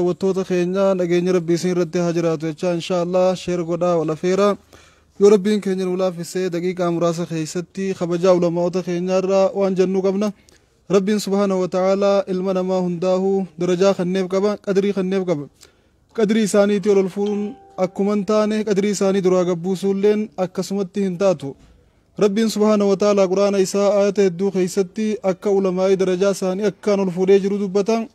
Watoota keenya nageenya rabbii isin irratti haa jiraatu jecha inshaallah sheer godhaa wal afeera yoo rabbiin keenya nu laaffisee daqiiqaa muraasa keessatti kabajaa ulamaa'ota keenyaarraa waan jennuu qabna. Rabbiin subhaanahu wa ta'aalaa ilma namaa hundaahu darajaa kanneef qaba, qadrii kanneef qaba. Qadrii isaaniitii ol fuun akkuma hin taane qadrii isaanii duraa gabbuusuulleen akkasumatti hin taatu. Rabbiin subhaanahu wa ta'aalaa quraana isaa ayata hedduu keessatti akka ulamaa'ii darajaa isaanii akkaan ol fuudhee jiru dubbata.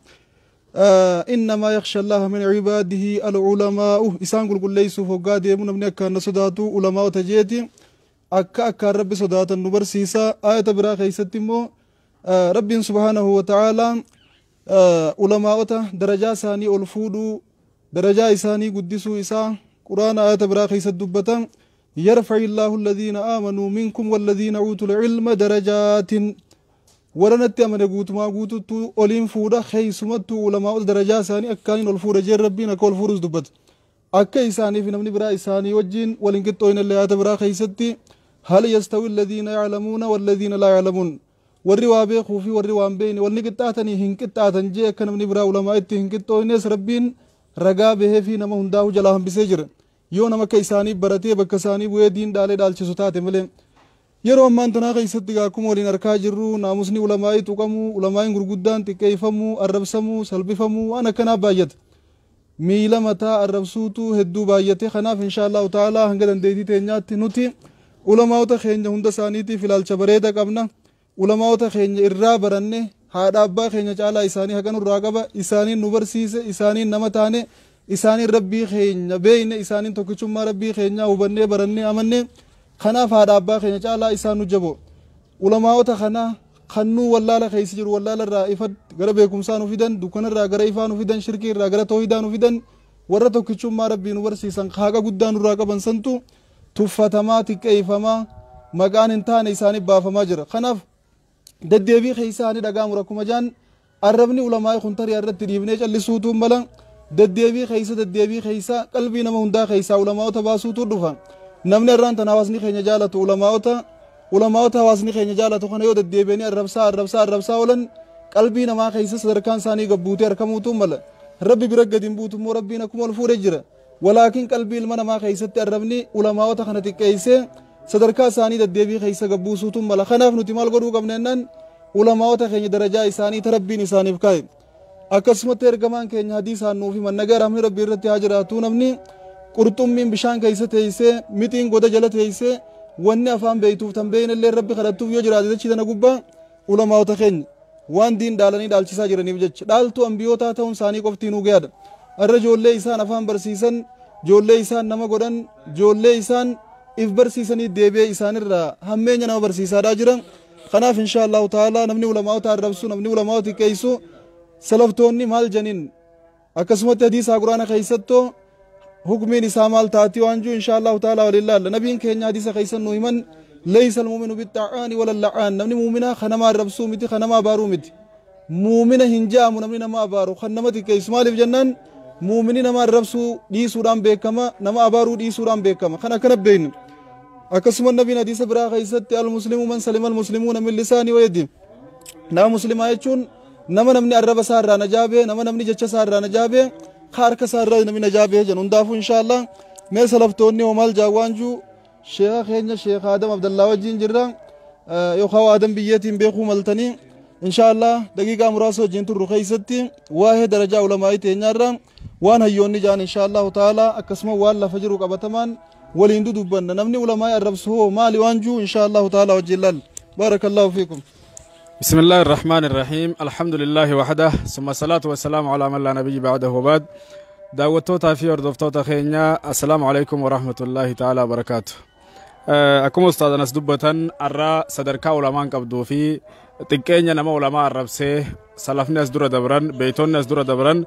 إنما يخشى الله من عباده العلماء إسان قل ليسوا فوقا ديمون من أكان صداتو علماء تجيتي أكا رب صداتا نبرسيسا آية برا خيستمو رب سبحانه وتعالى علماء درجة ساني ألفودو درجة إساني قدسوا إسا قرآن آية برا خيست دبتا يرفع الله الذين آمنوا منكم والذين أوتوا العلم درجات ورنت أمن قوتما قوتو أولين فورا خيسمت علماء درجة ساني أكانين الفورا جير ربين أكول فورس دبت أكا إساني في نمني برا إساني وجين ولنكتوين اللي آتبرا خيستي هل يستوي الذين يعلمون والذين لا يعلمون والروابي خوفي والروان بين والنكتاتني هنكتاتن جي أكا نمني برا علماء هنكتوين ربين رقا به في نما هنداو جلاهم بسجر يو نما كيساني براتي بكساني بوي دين دالي دالچ سوتاتي ملين yeroo ammaan tanaa keessatti akkuma waliin arkaa jirru naamusni ulamaa'ii tuqamuu, ulamaa'iin gurguddaan xiqqeeffamuu, arrabsamuu, salphifamuu waan akkanaa baay'ate. Miila mataa arrabsuutu hedduu baay'ate. Kanaaf inshaallahu ta'aalaa hanga dandeettii teenyaatti nuti ulamaa'ota keenya hunda isaaniitiif ilaalcha bareeda qabna. Ulamaa'ota keenya irraa baranne haadha abbaa keenya caalaa isaanii haqa nurraa qaba. Isaaniin nu barsiise, isaaniin nama taane, isaaniin rabbii keenya beeyne, isaaniin tokkichummaa rabbii keenyaa hubannee barannee amannee kanaaf haadha abbaa keenya caalaa isaan nu jabo. Ulamaa'ota kana kannuu wallaala keessa jiru wallaala irraa ifa gara beekumsaa nu fidan, dukkana irraa gara ifaa nu fidan, shirkii irraa gara toohidaa nu fidan, warra tokkichummaa rabbii nu barsiisan haqa guddaa nurraa qaban santu tuffatamaa, xiqqeeffamaa, maqaan hin taane isaanii baafamaa jira. Kanaaf deddeebii keessaanii dhagaamu rakkuma jaan arrabni ulamaa'ii kun tarii irratti dhiibnee callisuutu mala deddeebii keessa qalbii nama hundaa keessaa ulamaa'ota baasuutu dhufa. namni irraan tan hawaasni keenya jaalatu ulamaa'ota hawaasni keenya jaalatu kana yoo deddeebi'anii arrabsaa oolan qalbii namaa keessa sadarkaan isaanii gabbuutee argamuutu mala. Rabbi bira gadi hin buutu immoo rabbiin akkuma ol fuudhee jira. Walaakin qalbii ilma namaa keessatti arrabni ulamaa'ota kana xiqqeessee sadarkaa isaanii deddeebii keessa gabbuusuutu mala. Kanaaf nuti maal godhuu qabna jennaan ulamaa'ota keenya darajaa isaanii rabbiin isaaniif kaa'e. Akkasumatti ergamaan keenya hadiisaan nuuf himan nagaa rahmni rabbii irratti haa jiraatu. Namni qurxummiin bishaan keessa teessee mixiin goda jala teessee wanni afaan beeytuuf tan beeyin illee rabbi kadhattuuf yoo jiraate jechi tana gubbaa ulamaa'ota keenya waan diin dhaalanii dhaalchisaa jiraniif jecha dhaaltuu ambiyootaa ta'uun isaanii qoftiin ugeedha. Arra ijoollee isaan afaan barsiisan, ijoollee isaan nama godhan, ijoollee isaan if barsiisanii deebi'ee isaanirraa hammeenya nama barsiisaadhaa jiran. Kanaaf inshaallahu ta'aalaa namni ulamaa'ota arrabsu, namni ulamaa'ota xiqqeessu salaftoonni maal janiin akkasumatti hadiisaa quraana keessattoo حكمين سامال تاتي وانجو إن شاء الله تعالى ولله نبي كينيا حديث خيسن نويمن ليس المؤمن بالطعان ولا اللعان نمني مؤمنا خنما ربسو متي خنما بارو متي مؤمنا هنجام نمني نما بارو خنمتي كيس مالي جنان مؤمنين نما ربسو دي سوران بكما نما بارو دي سوران بكما خنا كنب بين أقسم النبي حديث برا خيست المسلم من سلم المسلمون من لساني ويدي نا مسلم ايچون نما نمني الرب سار نجابه نما نمني جچ سار نجابه خار كسر نمي نجابه جنون دافو إن شاء الله ما سلفتوني ومال جاوانجو شيخ هنا شيخ آدم عبد الله وجين جرّان يخاو آدم بيتين بيخو ملتني إن شاء الله دقيقة مراسو جنتو رخيستي واحد درجة علماء تينيارا وان هيوني جان إن شاء الله تعالى أكسمو والله فجرو قبطمان وليندو دبان نمني علماء الربسو مالي وانجو إن شاء الله تعالى وجلال بارك الله فيكم. بسم الله الرحمن الرحيم الحمد لله وحده ثم الصلاة والسلام على من لا نبي بعده وبعد دعوتوتا في أردفتوتا خينيا السلام عليكم ورحمة الله تعالى وبركاته أكم أستاذ ناس دبتن أرى صدركا علماء قبضوا في تكينيا نما علماء الربسي سلف ناس دورة دبران بيتون ناس دورة دبران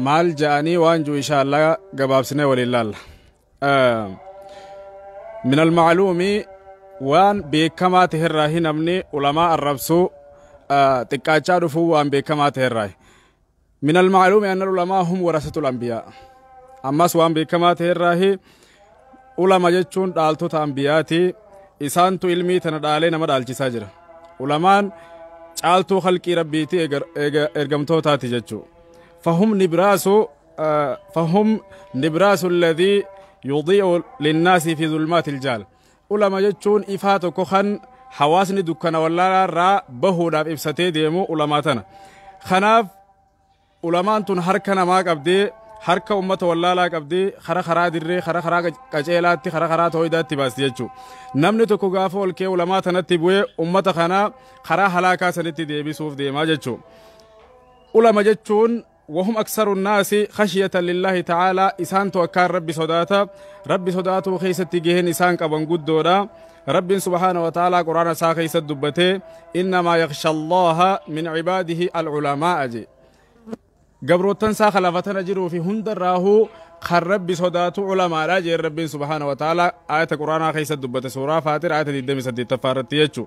مال جاني وانجو إن شاء الله قباب سنة ولله من المعلوم وان بكما تهرّاه نمني علماء الربسو تكاچا رفو وان بكما تهرّاه من المعلوم أن العلماء هم ورثة الأنبياء أما وان بكما تهرّاه علماء جتشون دالتو تأنبياتي إسان تو علمي تندالي نما دالچي ساجر علماء چالتو خلقي ربيتي ارگمتو تاتي جتشو فهم نبراس الذي يضيء للناس في ظلمات الجال علماء جتون إفاتو كخن حواسني دكنا ولا را بهودا إبساتي ديمو علماءتنا خناف علماء تون هركنا ما قبدي harka ummata wallaalaa qabdee karaa dirree karaa qaceelaatti karaa tooyidaatti baasti jechuudha. Namni tokko gaafa ol kee ulamaa tanatti bu'ee ummata kanaa karaa halaakaa sanitti deebisuuf deemaa jechuudha. Ulama jechuun wahum aksaru naasi khashiyatan lillahi ta'aalaa isaan akkaan rabbi sodaatuu keessatti gaheen isaan qaban guddoodha. Rabbiin subhaanahu wa ta'aalaa quraana isaa keessatti dubbatee innamaa yakhsha Allaha min cibaadihi al-ulamaa'a jedhe. قبروتن ساخ لفتنا جرو في هند راهو خرب بصداتو علماء جير ربين سبحانه وتعالى آية القرآن خيسة دبت سورة فاتر آية الدم سدي تفارت يجو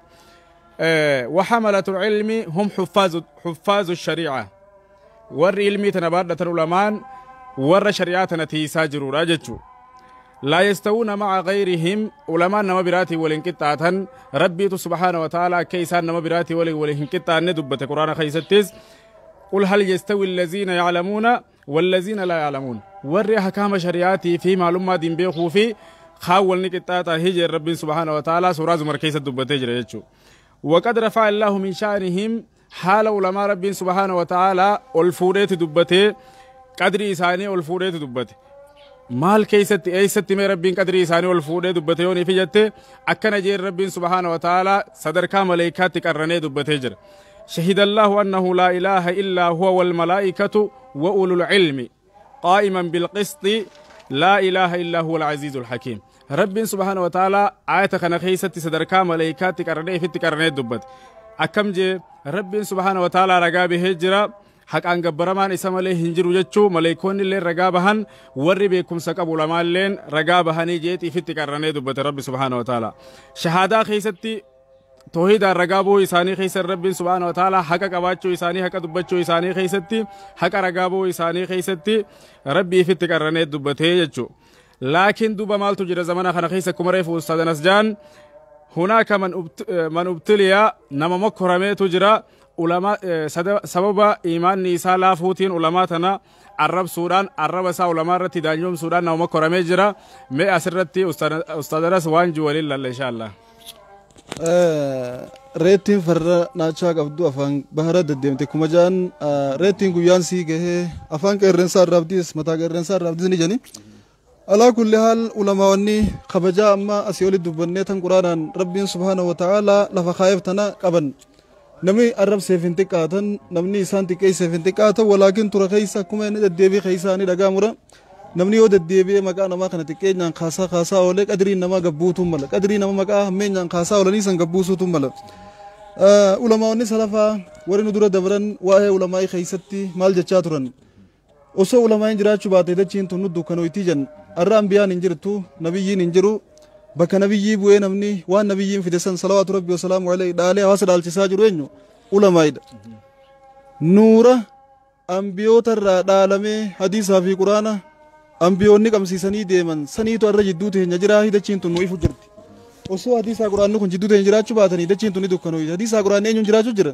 وحملة العلم هم حفاظ الشريعة ور علمي تنبادة العلماء ور شريعتنا تيسا جرو راجتو لا يستوون مع غيرهم علماء نما براتي ولنكتاتن ربي سبحانه وتعالى كيسان نما براتي ولنكتاتن دبت القرآن خيسة تيس قل هل يستوي الذين يعلمون والذين لا يعلمون وري حكام شريعتي في معلومات دين بيخو في خاول نكتاتا هجر رب سبحانه وتعالى سورة زمر كيسة دبته جريتشو وقد رفع الله من شأنهم حال علماء رب سبحانه وتعالى الفوريت دبته قدر إساني الفوريت دبته مال كيسة أيسة مي رب قدر إساني الفوريت دبته يوني في جته أكن جير رب سبحانه وتعالى صدر كامليكات كرني دبته جر شهد الله أنه لا إله إلا هو والملائكة وأولو العلم قائما بالقسط لا إله إلا هو العزيز الحكيم رب سبحانه وتعالى آية خنخيسة صدركا ملائكات كرني في تكرني دبت أكم جي رب سبحانه وتعالى رقابه هجرة حق أن قبرمان إسام عليه هنجرو جتشو ملائكون اللي رقابهن ورّي بيكم سكب علماء اللين رقابهني جيتي في تكرني دبت رب سبحانه وتعالى شهادة خيستي توحيد الرقابو إساني خيس رب سبحانه وتعالى حق قباتشو إساني حق دبتشو إساني خيستي حق رقابو إساني خيستي ربي في تكرني دبته يجو لكن دوبا مال تجرى زمانا خنا خيس كمريف أستاذ نسجان هناك من ابتلي نما مكرمه تجرى علماء سبب إيمان نيسا لافوتين علماءنا عرب سودان عرب سا علماء رتي دانيوم سودان نما مكرمه جرى مي أسرتي أستاذ نس وانجو ولله إن شاء الله reetiin farra naachaa qabdu afaan bahara deddeemte kuma jaan reetiin guyyaan sii gahee afaan qeerrensaa irraabdiis mataa qeerrensaa irraabdiis ni jani alaa kulli haal ulamaawwanni kabajaa amma asii oli dubbannee tan quraanaan rabbiin subhaanahu wa ta'aalaa lafa kaayef tana qaban namni arrab seefin xiqqaatan namni isaan xiqqee seefin xiqqaatan walaakin tura keessa akkuma inni deddeebii keessaa ni dhagaamura namni yoo deddeebi'ee maqaa namaa kana xiqqeenyaan kaasaa oolee qadrii namaa gabbuutuun mala qadrii nama maqaa hammeenyaan kaasaa oolanii san gabbuusuutuun mala ulamaawwanni salafaa warri nu dura dabran waa'ee ulamaa'ii keessatti maal jechaa turan osoo ulamaa'in jiraachuu baate dachiin tun nu dukkanoyti jan arra ambiyaan hin jirtu nabiyyiin hin jiru bakka nabiyyii bu'ee namni waan nabiyyiin fide san salawaatu rabbi wasalaamu alayhi dhaalee hawaasa dhaalchisaa jiru eenyu ulamaa'idha nuura ambiyoota irraa dhaalamee hadiisaa fi quraana ambiyoonni qabsiisanii deeman saniitu arra jidduu teenya jira dachiin tun nu ifu jirti osoo hadiisaa quraanni kun jidduu teenya jiraachuu baatanii dachiin tun ni dukkanoyti hadiisaa quraanni eenyuun jiraachuu jira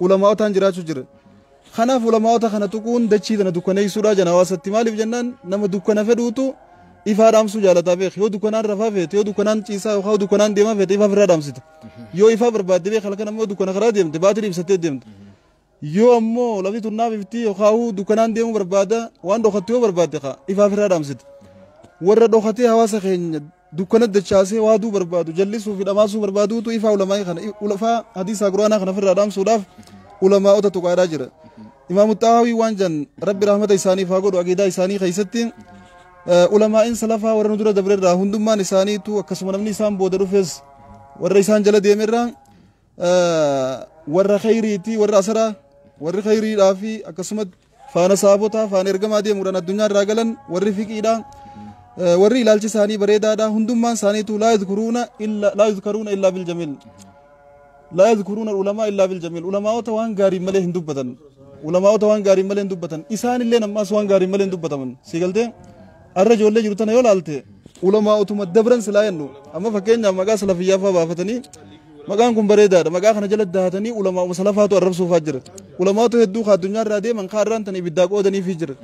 ulamaa'otaan jiraachuu jira kanaaf ulamaa'ota kana tuquun dachii tana dukkaneessuudha jana hawaasatti maaliif jennaan nama dukkana fedhuutu ifaa dhaamsuu jaalataa beek yoo dukkanaan rafaa feete yoo dukkanaan ciisaa yookaan dukkanaan deemaa feete ifaa firraa dhaamsite yoo ifaa barbaadde beek halkan ammoo dukkana karaa deemte baatii ibsattee deemte yoo ammoo lafti tunnaaf ifti yookaan dukkanaan deemuu barbaada waan dhokattu yoo barbaadde ifaa firraa dhaamsite warra dhokatee hawaasa keenya dukkana dachaasee waaduu barbaadu jallisuu fi dhamaasuu barbaaduutu ifaa ulamaa'ii kana ulafaa hadiisaa quraanaa kana firraa dhaamsuudhaaf ulamaa'ota tuqaadaa jira imaamu xaahawii waan jan rabbi rahmata isaaniif haa godhu aqiidaa isaanii keessatti ulamaa'in salafaa warra nu dura dabrerraa hundummaan isaaniitu akkasuma namni isaan booda dhufes warra isaan jala deemerraa warra khayriiti warra asaraa warri khayriidhaa fi akkasuma faana saabotaa faana ergamaa deemuudhaan addunyaa irraa galan warri fiqiidhaa warri ilaalchi isaanii bareedaadha hundummaan isaaniitu laa yadhkuruuna illaa biljamiil laa yadhkuruuna ulamaa illaa biljamiil ulamaa'ota waan gaarii malee hin dubbatan ulamaa'ota waan gaarii malee hin dubbatan isaan illee ammaas waan gaarii malee hin dubbataman si galtee arra ijoollee jiru tana yoo laalte ulamaa'otuma dabran silaa jennu amma fakkeenyaaf maqaa salafiyyaa fa'aa baafatanii maqaan kun bareedaadha maqaa kana jala dahatanii ulamaa masalafaatu arrabsuufaa jira ulamaatu hedduu kaa addunyaa irraa deeman kaa irraan tan ibiddaa qoodaniifii jira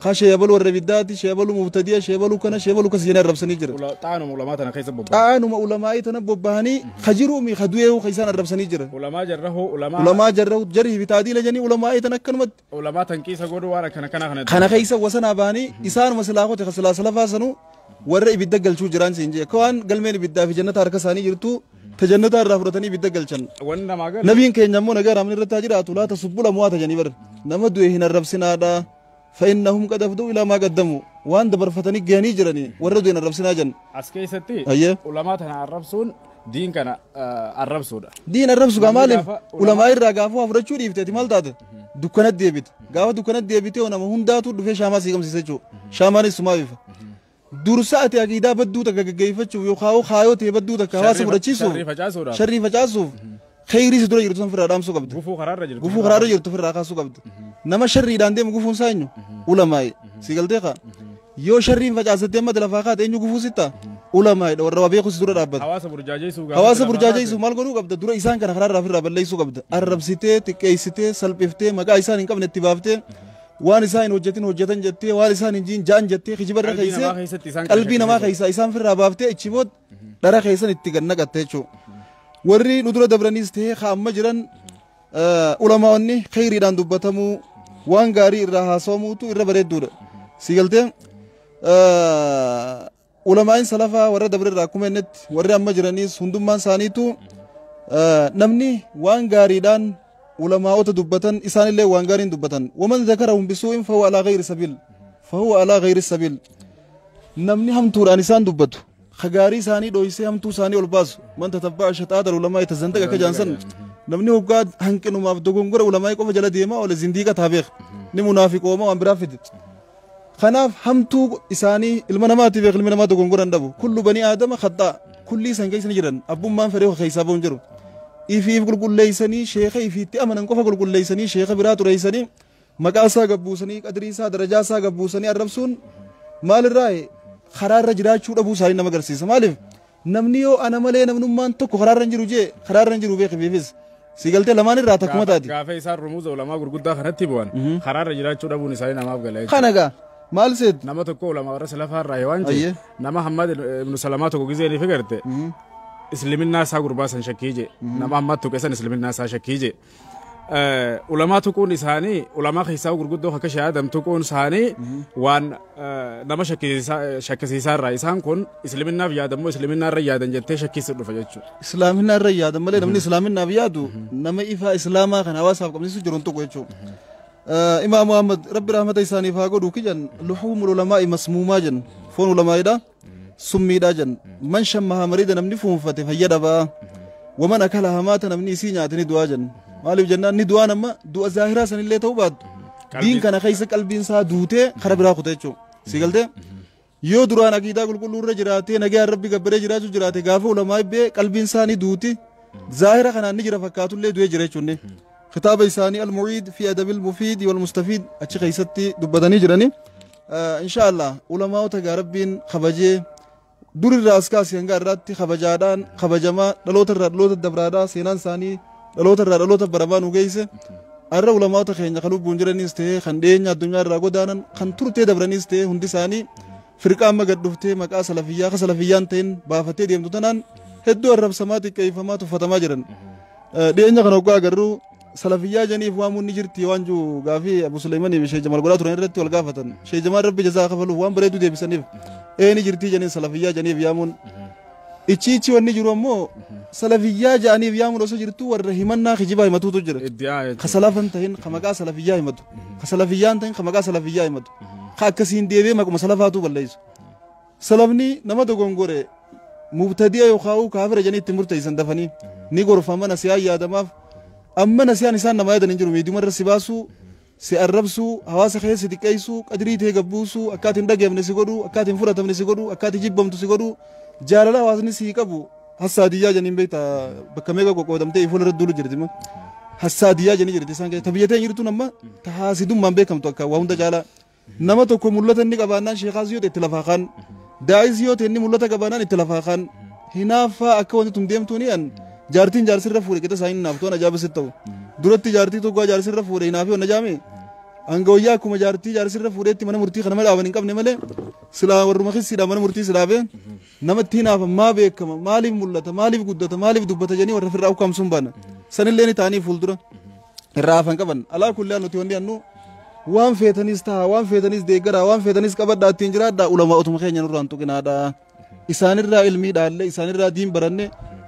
kaa sheebalu warra ibiddaati sheebalu mubtadiya sheebalu kana sheebalu kas jedhanii arrabsanii jira xaanuma ulamaa tana keessa bobba'an xaanuma ulamaa'ii tana bobbahanii kajiruumi kadu'eehu kaisaan arrabsanii jira ulamaa jarrahu ulamaa jarrahu jarri bitaadii lajanii ulamaa'ii tana akkanumatti ulamaa tanqiisa godhu waan akkana kana keessa wasanaa bahanii isaanuma silaakote ka silaa salafaa sanuu warra ibidda galchuu jiran siin jee kawaan galmeen ibiddaa fi jannata harka isaanii jirtu ta jannata irraa fudhatanii ibidda galchan nabiin keenya immoo nagaa raamni irratti haa jiraatu laata subbula mu'aata janii bar nama du'e hin arrabsinaadha fa'innahum qad afduu ilaa maa qaddamu waan dabarfatanii gahanii jiranii warra du'e hin arrabsinaa jan as keessatti ulamaa tana arrabsuun diin kana arrabsuudha diin arrabsu gaa maaliif ulamaa irraa gaafa waa fudhachuu dhiifteeti maal taate dukkanatti deebite gaafa dukkanatti deebitee nama hundaatu dhufee shaamaa sii qabsiisa jechuudha shaamaanis sumaa bifa dursa ati aqiidaa badduu takka gaggeeffachuuf yookaan kaayoo ta'e badduu takka hawaasa fudhachiisuuf sharrii facaasuuf kheyrii si dura jirtu san firraa dhaamsuu qabdi gufuu karaarra jirtu firraa kaasuu qabdi nama sharriidhaan deemu gufuun isaa eenyu ulamaa'i si galtee kaa yoo sharriin facaasattee amma lafaa kaate eenyu gufuu sitta ulamaa'idha warra waa beeku si dura dhaabbata hawaasa burjaajeessuuf maal godhuu qabda dura isaan kana karaarraa firraa balleessuu qabda arrabsitee xiqqeessitee salphiftee maqaa isaan hin qabne itti baaftee waan isaan hin hojjetin hojjetan jettee waan isaan hin jiin jaan jettee kijibarra keessa qalbii namaa keessa isaan firraa baaftee ichi bood dhara keessan itti gannaqatte jechuudha warri nu dura dabraniis ta'ee amma jiran ulamaa'onni kheyriidhaan dubbatamuu waan gaarii irraa haasawamuutu irra bareedduudha si galtee ulamaa'in salafaa warra dabrirraa akkuma innetti warri amma jiraniis hundummaan isaaniitu namni waan gaariidhaan ulamaa'ota dubbatan isaanillee waan gaariin dubbatan waman zakarahum bisuu'in fahuwa alaa gayri sabiil namni hamtuudhaan isaan dubbatu khagaarii isaanii dhoysee hamtuu isaanii ol baasu man tatabba'a shaxaadal ulamaa'i tazandaqa akka jaansan namni hoggaa hanqinumaaf dogongora ulamaa'ii qofa jala deemaa ole zindiiqa taabeek ni munaafiqooma waan biraa fide kanaaf hamtuu isaanii ilma namaatiif ilmi namaa dogongoran dhabu kullu banii aadama khaxaa kullii isan keessa ni jiran abbummaan fedhee keessaa ba'uun jiru ifiif qulqulleeysanii sheeka ifiitti amanan qofa qulqulleeysanii sheeka biraa tureeysanii maqaa isaa gabbuusanii qadrii isaa darajaa isaa gabbuusanii arrabsuun maalirraa karaarra jiraachuu dhabuu isaanii nama agarsiisa maaliif namni yoo ana malee namnummaan tokko karaarra hin jiru jee karaarra hin jiru beekifiifis si galtee lamaan irraa takkuma taati gaafa isaan rumuuza ulamaa gurguddaa kanatti bu'an karaarra jiraachuu dhabuun isaanii namaaf galee kanagaa maal seet nama tokko ulamaa warra salafaarraa waan jee nama Hammad ibnu Salamaa tokko gizeen ifi garte isliminaa isaa gurbaa san shakkii je nama Hammad tokko san isliminaa isaa shakkii je ulamaa tuquun isaanii ulamaa keessaa gurguddoo akka shahaadam tuquun isaanii waan nama shakkisiisaa irraa isaan kun islaminaaf yaadamoo islaminaa irra yaadan jettee shakkisiisu dhufa jechuudha. Islaaminaa irra yaadan malee namni islaaminaaf yaadu nama ifaa islaamaa kan hawaasaaf qabsiisu jiruun tokko jechuudha. Imaam Muhammad rabbi rahmata isaaniif haa godhu kijan luhuumul ulamaa'i masmuumaa jen foon ulamaa'idha summiidha jen man shammaha marida namni fuunfate fayyadaba waman akala hamaata namni isii nyaate ni du'aa jen maaliif jennaan ni du'aan amma du'a zaahiraa sanillee ta'uu baattu diin kana keessa qalbiin isaa duutee kara biraa kute jechuudha si galtee yoo duraan aqiidaa qulqulluu irra jiraatee nagaan rabbi gabbaree jiraachuu jiraate gaafa ulamaa ibbee qalbiin isaa ni duuti zaahira kanaan ni jira fakkaatullee du'ee jira jechuunni kitaaba isaanii al-mu'iid fi adabil mufiid wal mustafiid achi keessatti dubbatanii jirani inshaallah ulamaa'ota gaa rabbiin kabajee durirraa as kaasee hanga irraatti kabajaadhaan kabajamaa dhaloota irraa dhaloota dabraadhaa seenaan isaanii dhaloota irraa dhaloota baramaa nu geesse arra ulamaa'ota keenya kan lubbuun jiraniis ta'ee kan dhiyeenya addunyaa irraa godaanan kan turtee dabraniis ta'ee hundi isaanii firqaa amma gad dhuftee maqaa salafiyyaa ka salafiyyaan ta'in baafattee deemtu tanaan hedduu arrabsamaa xiqqeeffamaa tuffatamaa jiran dhiyeenya kan hoggaa agarru salafiyyaa janiif waamuun ni jirti waan juu gaafii Abu Suleymaanii fi Sheekh Jamal godhaa turan irratti wal gaafatan Sheekh Jamal rabbi jazaa kafaluuf waan bareedu deebisaniif ni jirti janiin salafiyyaa janiif yaamuun ichi wanni jiru ammoo salafiyyaa ja'aniif yaamuun osoo jirtu warra himannaa kijibaa himatuutu jira ka salafan ta'in ka maqaa salafiyyaa himatu ka salafiyyaan ta'in ka maqaa salafiyyaa himatu ka akkasiin deebee maquma salafaatu balleessu salafni nama dogongore mubtadi'a yookaan kaafira janii itti murteessan dafanii ni gorfama nasiyaa yaadamaaf amma nasiyaan isaan namaa yaadan hin jiru miidhuma irra si baasuu si arrabsuu hawaasa keessa xiqqeessuu qadrii ta'e gabbuusuu akkaatii hin dhageefne si godhuu akkaatii hin fudhatamne si godhuu akkaatii jibbamtu si godhuu jaalala hawaasni sii qabu hassaadiyyaa janiin beekta bakka meeqa qoqqoodamtee fuula irra duulu jirti hassaadiyyaa janii jirti isaan keessa tabiyyateen jirtuun amma haasidummaan beekamtu akka waa hunda caalaa nama tokko mul'ata inni qabaannaan sheekaas yoo ta'e itti lafaa kaan daa'is yoo ta'e inni mul'ata qabaannaan itti lafaa kaan hinaaffaa akka wanti tun deemtuuni an jaartiin jaarsirra fuudhe qixa isaanii naaf to'an ajaa'ibsitti ta'u duratti jaartii tokko jaarsirra fuudhe naaf yoo na jaame angawayyaa akkuma jaartii jaarsirra fuudheetti mana murtii kana dhaaban hin qabne malee silaa warruma kissiidha mana murtii silaabe namatti hinaafa maa beekama maaliif mul'ata maaliif guddata maaliif dubbata jedhanii warra firraa ukkaamsuun baana sanillee ni ta'anii fuuldura irraa hafan qaban alaa kullee nuti wanni annu waan feetanis ta'a waan feetanis deeggara waan feetanis qabadhaa ittiin jiraadhaa ulamaa otuma keenya nurraan tuqinaadha isaanirraa ilmii dhaalle isaanirraa diin baranne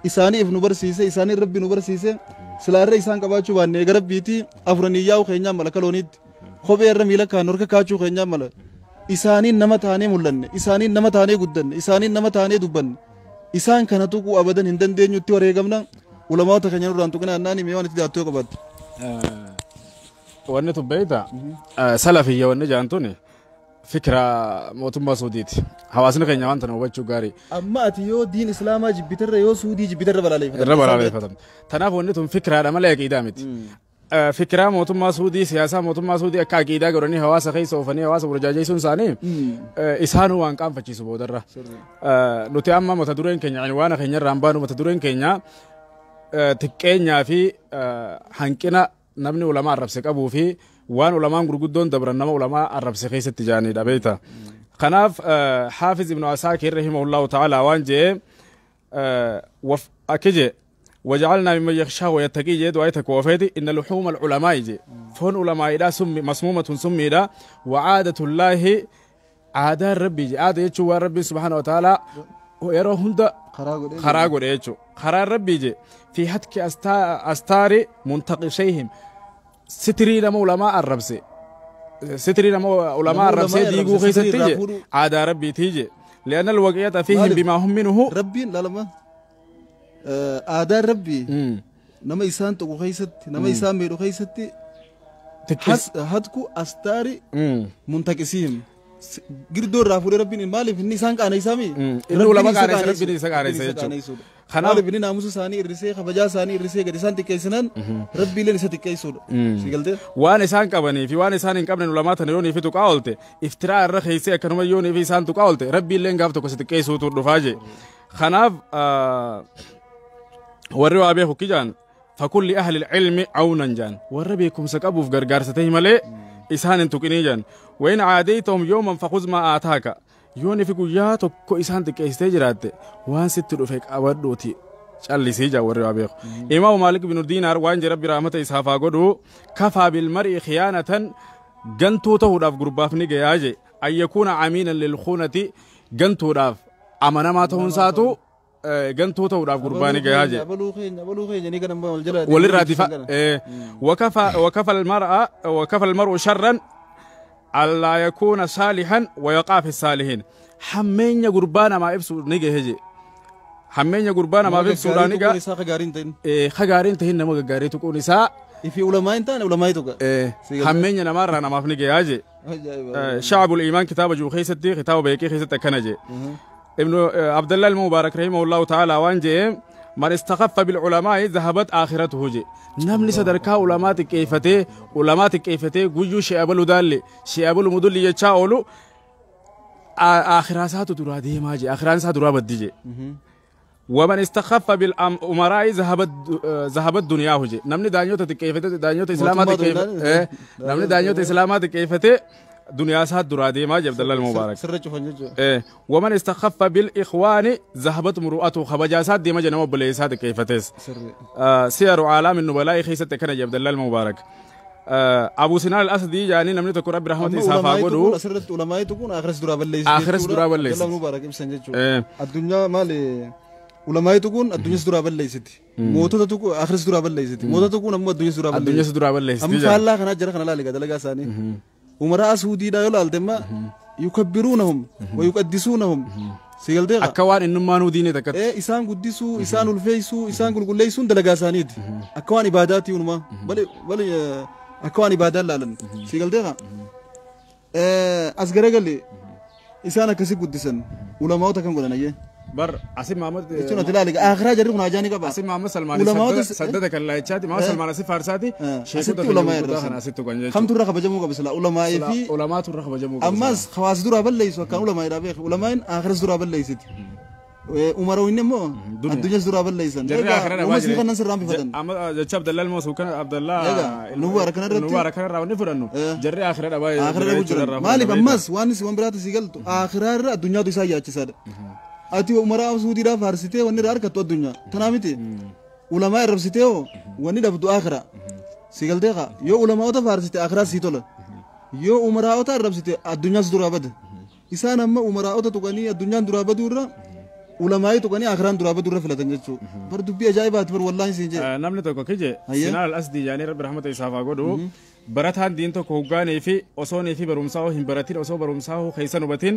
isaaniif nu barsiise isaanii rabbi nu barsiise silaarra isaan qabaachuu baanne eega rabbiitii afuranii yaa'u keenyaan mala kalooniitti kophee irra miila kaan horka kaachuu keenyaan mala isaaniin nama taanee mul'anne isaaniin nama taanee guddanne isaaniin nama taanee dubbanne isaan kana tuquu abadan hin dandeenyutti wareegamna ulamaata keenya nurraan tuqinaa annaan himee waan itti jaattoo qabatte. wanni tubbeeyta salafiyya wanni jaantuni fikra mootummaa Suudiiti. Hawaasni keenya waan tana hubachuu gaarii. Amma ati yoo diin islaamaa jibbitarra yoo Suudii jibbitarra balaaleffatan. Irra balaaleffatan. Tanaaf wanni tun fikraadha malee aqiidaa miti. Fikraa mootummaa Suudii siyaasaa mootummaa Suudii akka aqiidaa godhanii hawaasa keessa oofanii hawaasa burjaajeessuun isaanii isaanuu waan qaanfachiisu boodarra. Nuti amma mata dureen keenya waan keenyarraan baanu mata dureen keenya xiqqeenyaa fi hanqina namni ulamaa arrabse qabuu fi waan ulamaan gurguddoon dabran nama ulamaa arrabse keessatti jaanidha beekta. Kanaaf Haafiz ibnu Asaakir rahimahullahu ta'ala waan jee akije وجعلنا ممن يخشى ويتقي جد ويتك وفيدي إن لحوم العلماء جي فون علماء إذا سمي مسمومة سمي إذا وعادة الله عادة ربي جي عادة يجوا ربي سبحانه وتعالى ويرى هندا خراغو يجوا خرار ربي جي في حدك أستاري منتقشيهم سترين علماء الربسي سترين علماء الربسي ديجو خيست تيجي عادة ربي تيجي لأن الوقية فيهم بما هم منه ربي لا لما آدار ربي نما إنسان تقو خيستي نما إنسان ميرو خيستي هدكو أستاري منتكسيهم girdoo irraa fuudhee rabbiin maaliif inni isaan qaanessami inni ulama qaanessa rabbiin isa qaanessa jechuudha kanaaf inni naamusa isaanii irrisee kabajaa isaanii irrisee gadi isaan xiqqeessinan rabbiileen isa xiqqeessuudha si galtee waan isaan qabanii fi waan isaan hin qabne ulamaa tana yoonii fi tuqaa oolte iftiraa irra keessee akkanuma yoonii fi isaan tuqaa oolte rabbiileen gaaf tokko isa xiqqeessuutu dhufaa jee kanaaf warri waa beeku kijaan fakulli ahli ilmi cawnan jaan warra beekumsa qabuuf gargaarsatee malee isaan hin tuqinii jaan وإن عاديتهم يوما فخذ ما آتاك يوني في قياتك كو إسان تكيستي جرات وان ستر فيك أودوتي شالي سيجا ورّي إمام مالك بن الدينار وان ربي رحمته إسحافا قدو كفى بالمرء خيانة جنتو تهداف قرباف نيجي أن يكون عمينا للخونة جنتو داف أمانا ما تهون ساتو جنتو تهداف قرباني جاجي وللراتفة وكفى المرء شرا ألا يكون صالحا ويقع في الصالحين حمين قربانا ما يبسو نيجي هجي حمين قربانا ما يبسو نيجي خجارين تهين نما خجارين تكون نساء في علماء انت علماء توك حمين نمر انا ما فنيجي هاجي شعب الإيمان كتاب جو خيستي كتاب بيكي خيست كنجي ابن عبد الله المبارك رحمه الله تعالى وانجي من استخف بالعلماء ذهبت آخرته جي نمني صدركا علماء كيفته جوجو شيابلو دالي شيابلو مدلي يتشاولو آخرات درادي ماجي آخرات درابد ديجي ومن استخف بالأمراء ذهبت دنياه جي نمني دانيوت كيفته دانيوت إسلامات كيفته نمني دانيوت إسلامات كيفته دنيا سات درادي ما جاب الله المبارك ومن استخف بالإخوان ذهبت مروءته خبجاسات دي ما جنوا بليسات كيفتس سير عالم النبلاء خيست كان جاب الله المبارك أبو سنان الأسدي يعني نمني تكون رب رحمته إسحاق قدو أسرت علماء تكون آخرس دراب الليس آخرس دراب الليس الله المبارك بسنجتشو الدنيا مالي علماء تكون الدنيا دراب الليس موتة تكون آخرس دراب الليس موتة تكون أم الدنيا دراب الليس أم فالله خنا جرى خنا لا لقى دلقا ثاني ومرأة سودي دا يلا التما يكبرونهم ويقدسونهم سيقول أكوان إنما نوديني تكت إسان قدسوا إسان الفيسوا إسان كل ليسون دلقا سانيد أكوان عباداتي ونما بل أكوان عبادات لالن سيقول ده أصغر قال لي إسان كسي قدسن علماء تكم قلنا يه بر عاصم محمد شنو تلاقي آخر جري كنا جاني كبا عاصم محمد سلمان سددك الله يشاتي ما سلمان سي فارساتي شيخ علماء خنا ستو كنجي خم ترى خبجمو كبس لا علماء في علماء ترى خبجمو أما خواص درا بل ليس وكان علماء رابع علماء آخر درا بل ليس umaroo inni immoo addunyaas duraa balleessan uumasi kanan sirraan bifatan jecha Abdallaa ilmoo suukan Abdallaa nuwwaara kanarratti nuwwaara kanarraa wanni fudhannu jarri akhiraa dhabaa akhiraa jiran maaliif ammas waan waan biraatti si galtu akhiraa irra addunyaatu isaa yaachisaadha ati umaraa suudiidhaaf faarsitee wanni irraa harkattu addunyaa tanaa miti ulamaa irrabsitee wanni dhabdu akhiraa si galtee kaa yoo ulamaa'ota faarsite akhiraa sii tola yoo umaraa'ota irrabsite addunyaas duraa bada isaan amma umaraa'ota tuqanii addunyaan duraa baduu irra ulamaa'i tuqanii akhiraan duraa baduu irra filatan jechuu bar dubbii ajaa'ibaati bar wallaahi siin jee namni tokko kije sinaan al-asdii jaanii rabbi rahmata isaaf haa godhu barataan diin tokko hoggaanii fi osoonii fi barumsaa hin baratin osoo barumsaa keessa hubatin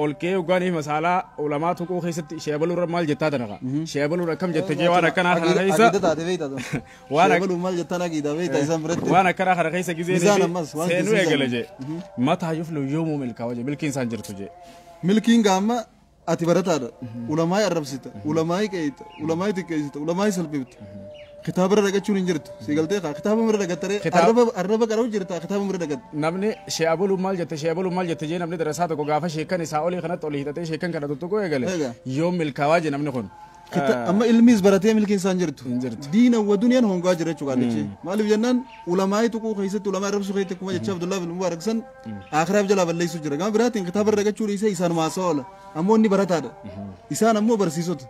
olkee hoggaanii fi masaalaa ulamaa tuquu keessatti sheebaluu irra maal jettaa tanaqa sheebaluu akkam jette jee waan akkanaa kana keessa sheebaluu maal jettaan agiidha beeyta isaan biratti waan akkanaa kana keessa gizee seenuu eegale jee mataa yuflu yoomuu milkaawa jee milkiin isaan jirtu jee milkiin gaamma ati barataadha ulamaa arrabsita ulamaa qeeyita ulamaa xiqqeessita ulamaa salphifta kitaaba irra dhagachuun hin jirtu si galtee kaa kitaaba irra dhagattare arraba qara'u jirta kitaaba irra dhagatte namni sheebaluu maal jette jee namni darasaa tokko gaafa sheekan isaa olii kanatti olii hidhatee sheekan kana tuttuquu eegale yoo milkaawaa jee namni kun amma ilmiis baratee milkiin isaan jirtu diina wa duniyaan hongaa jira jechuu qaalichi maaliif jennaan ulamaa'i tuquu keessatti ulamaa arrabsuu keessatti kuma jecha Abdullah bin Mubarak san akhiraaf jalaa balleessuu jira gama biraatiin kitaaba irra dhagachuu dhiisee isaan maasaa oola ammoo inni barataadha isaan ammoo barsiisota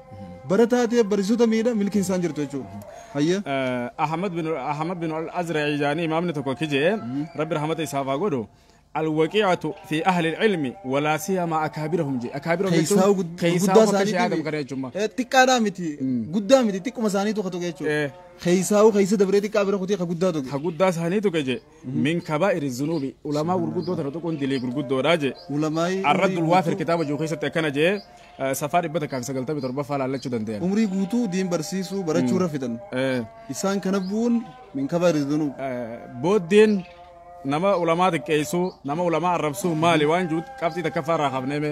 barataatee barsiisota miidha milkiin isaan jirtu jechuudha hayya Ahmad bin al-Azra'i jaanii imaamni tokko kijee rabbi rahmata isaaf haa godhu الوقيعة في أهل العلم ولا سيما أكابرهم جي أكابرهم خيساو مكشي آدم كره جمع تكادا متي قدا متي تك مساني تو خطو جيچو خيساو خيس دبري تكابر خطي خغدا تو خغدا ساني تو جي من كبائر الذنوب علماء ورغدو ترتو كون دلي غرغدو راجي علماء الرد الوافر كتاب جو خيسه تكنا جي سفاري بدا كان سغلتا بتربا فالا لچو دندن عمري غوتو دين برسيسو برچو رفدن إسان كنبون من كبائر الذنوب بودين nama ulamaa xiqqeessu nama ulamaa arrabsuu maali waan juut qabxii takka farraa qabneeme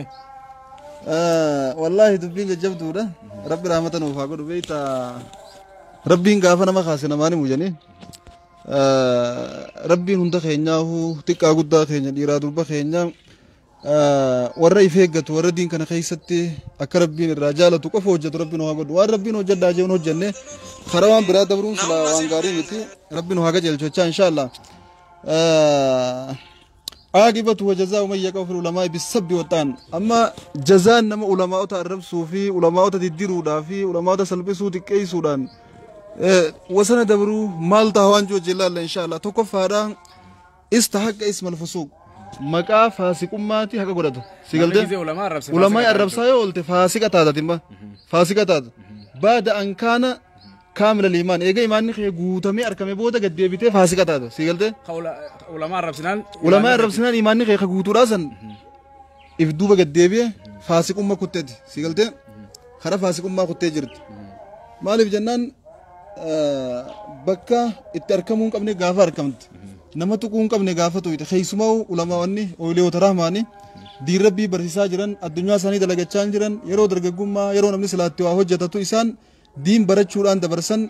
wallaahi dubbiin jajjabduudha rabbi rahmata nuuf haa godhu beeyta rabbiin gaafa nama kaase namaani mujanii rabbiin hunda keenyaahu xiqqaa guddaa keenya dhiiraa durba keenya warra if eeggatu warra diin kana keessatti akka rabbiin irraa jaalatu qofa hojjetu rabbiin haa godhu waan rabbiin hojjedhaa jeeun hojjenne karaa waan biraa dabruun sila waan gaarii miti rabbiin haa qajeelchu jechaa inshaallah عاقبة وجزاء من يقف العلماء بالسب والطعن أما جزاء نما علماء الربسو في علماء تديروا دا في علماء سلبسوا تكي سودان وسنة دبرو مال تهوان جو جلال إن شاء الله توقف هذا استحق اسم الفسوق مكا فاسق أماتي حقا قرده سيقلده علماء الربسا يقولت فاسقة هذا تنبا فاسقة هذا بعد أن كان كامل الإيمان إيجا إيمان نخي قوتامي أركامي بودا قد بيبيته فاسقة هذا سيقلده علماء الربسنان إيمان نخي قوتو راسن إفدوبا قد بيبيه فاسق أمة كتد سيقلده خرا فاسق أمة كتد جرد مالي بجنان بكا اتركمون قبني غافة أركمت نما تكون قبني غافة تويت خيسماو علماء واني أوليو ترحماني دي ربي برسيسا جران الدنيا ساني دلقچان جران يرو درققما يرو نمني سلاتي وحجتتو إسان دين برچودان دبرسن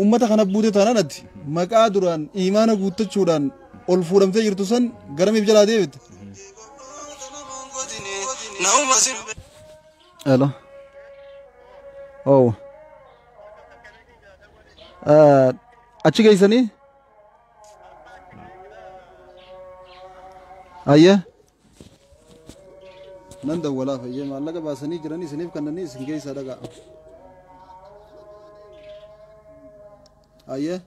ummata kana buute taananatti maqaa duraan iimaana guuttachuudhaan ol fuudhamtee jirtu san garamiif jalaa deebite. Hello. Oh. Achi geessanii? Ayya. Nan dawwalaaf ayyee maallaqa baasanii jiranii isiniif kannanii isin geessaa dhagaa. Ayya.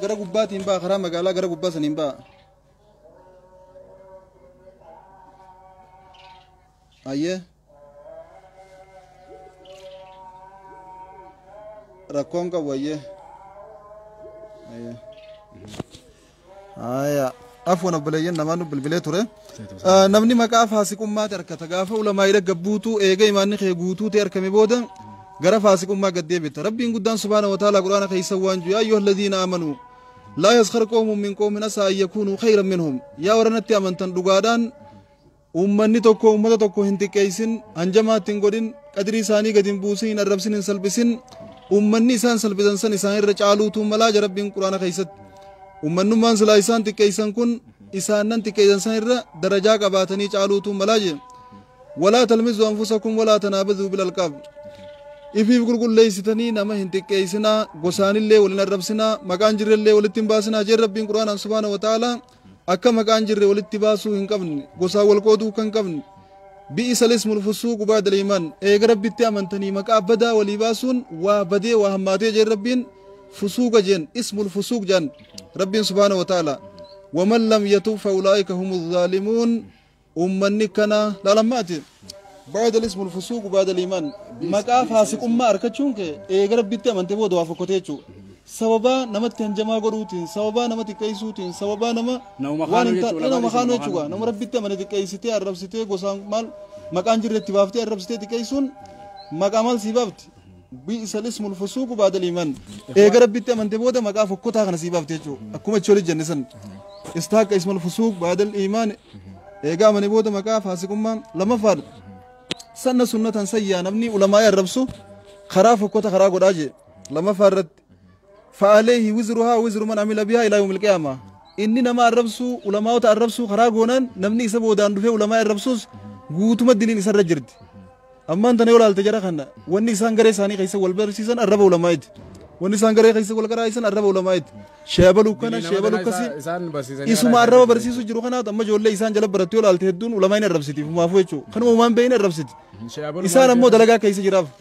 Gara gubbaatiin baa karaa magaalaa gara gubbaa saniin baa. Ayya. Rakkoon qabu ayya. Ayya. Afuun obboleeyyan namaan nu bilbilee ture. Namni maqaa faasiqummaatti harkata gaafa ulamaa'idha gabbuutuu eega imaanni kee guutuutii harkame booda gara faasiqummaa gad deebita. Rabbiin guddaan subhaanahu wa ta'aalaa quraana keessa waan jiru yaa ayyuhalladhiina aamanuu laa yaskhar qawmun min qawmin asaa an yakuunuu khayran minhum yaa warranatti amantan dhugaadhaan ummanni tokko ummata tokko hin xiqqeessin hanjamaatti hin godhin qadrii isaanii gad hin buusin hin arrabsin hin salphisin ummanni isaan salphisan san isaan irra caaluutu malaa jira Rabbiin quraana keessatti ummannummaan silaa isaan xiqqeessan kun isaan nan xiqqeessan san irra darajaa qabaatanii caaluutu malaa jira ولا تلمزوا أنفسكم ولا تنابذوا بالألقاب إفي بقول كل ليس تاني نما هنتك كيسنا غسان اللي ولنا ربسنا مكان جر اللي ولتنباسنا جر رب القرآن سبحانه وتعالى أكا مكان جر ولتباسو هنكبن غسا والقودو كنكبن بئس الاسم الفسوق بعد الإيمان إيه رب بتأمن تاني مكا بدا ولباسون وبدي وهماتي جر ربين فسوق جن اسم الفسوق جن رب سبحانه وتعالى ومن لم يتوب فأولئك هم الظالمون أمني كنا لا لماتي بعد الاسم الفسوق بعد الإيمان مكا فاسق أمة أركتشونك إيه رب بتأمن تبود وافقتيشو سببا نمت تنجما قروتين سببا نمت كيسوتين سببا نما نما خانو يچوا نما رب بتأمن تكيسيتي الرب سيتي غسان مال مكان جرت تبافتي الرب سيتي تكيسون مكامل سيبابت بئس الاسم الفسوق بعد الإيمان إيه رب بتأمن تبود مكا فكوتا خنا سيبافتيشو أكما تشولي جنسن استحق اسم الفسوق بعد الإيمان إيه من بود مكا فاسق أمة لما فار سنة سنة سيئة نبني علماء الربسو خراف وكوتا خراق وراجي لما فارت فعليه وزرها وزر من عمل بها إلى يوم القيامة إننا ما الربسو علماء الربسو خراقونا نبني سبو دان رفي علماء الربسوس قوتما الدلين إسان رجرد أما أنت نيولا التجارة خانا واني سانغري ساني خيسا والبرسيسان الرب علماء واني سانغري خيسا والقرائسان الرب علماء شابلو كنا شابلو كسي إسما الرب برسيسو جرو خانا أما جولي إسان جلب برتيولا التهدون علماء الربسيتي فما فويتشو خنو مان بين الربسيتي إسان أمو دلقا كيسا جراف